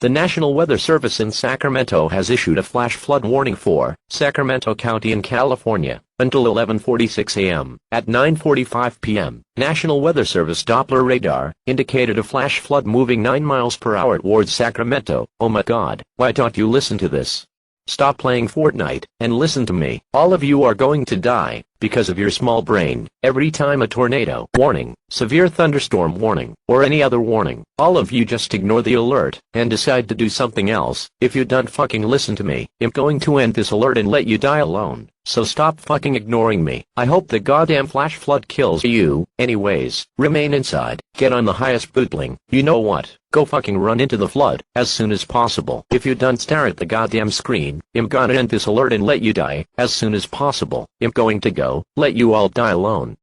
The National Weather Service in Sacramento has issued a flash flood warning for Sacramento County in California until 11:46 a.m. At 9:45 p.m., National Weather Service Doppler radar indicated a flash flood moving 9 miles per hour towards Sacramento. Oh my God, why don't you listen to this? Stop playing Fortnite and listen to me. All of you are going to die because of your small brain. Every time a tornado warning, severe thunderstorm warning, or any other warning, all of you just ignore the alert and decide to do something else. If you don't fucking listen to me, I'm going to end this alert and let you die alone. So stop fucking ignoring me. I hope the goddamn flash flood kills you. Anyways, remain inside. Get on the highest bootling. You know what? Go fucking run into the flood as soon as possible. If you don't stare at the goddamn screen, I'm gonna end this alert and let you die as soon as possible. I'm going to go let you all die alone.